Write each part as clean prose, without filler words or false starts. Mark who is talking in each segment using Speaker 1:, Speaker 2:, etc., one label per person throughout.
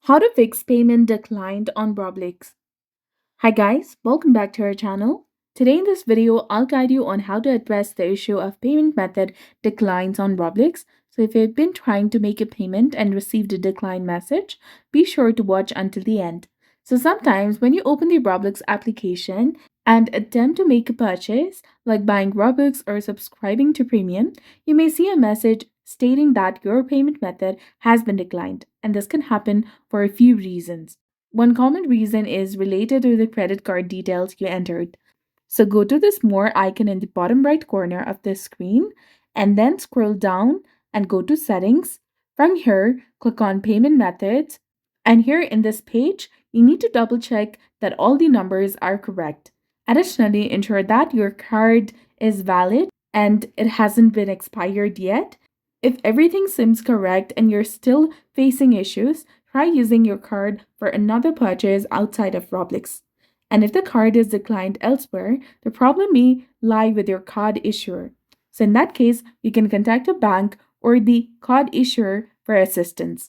Speaker 1: How to fix payment declined on Roblox. Hi guys, welcome back to our channel. Today in this video, I'll guide you on how to address the issue of payment method declines on Roblox. So if you've been trying to make a payment and received a decline message, be sure to watch until the end. So sometimes when you open the Roblox application and attempt to make a purchase, like buying Robux or subscribing to Premium, you may see a message stating that your payment method has been declined, and this can happen for a few reasons. One common reason is related to the credit card details you entered. So go to this More icon in the bottom right corner of the screen and then scroll down and go to Settings. From here, click on Payment Methods. And here in this page, you need to double check that all the numbers are correct. Additionally, ensure that your card is valid and it hasn't been expired yet. If everything seems correct and you're still facing issues, try using your card for another purchase outside of Roblox. And if the card is declined elsewhere, the problem may lie with your card issuer. So in that case, you can contact a bank or the card issuer for assistance.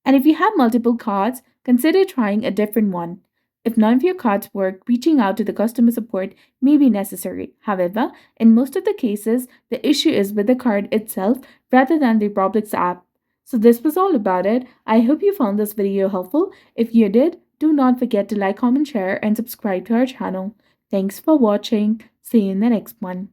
Speaker 1: And if you have multiple cards, consider trying a different one. If none of your cards work, reaching out to the customer support may be necessary. However, in most of the cases, the issue is with the card itself rather than the Roblox app. So this was all about it. I hope you found this video helpful. If you did, do not forget to like, comment, share, and subscribe to our channel. Thanks for watching. See you in the next one.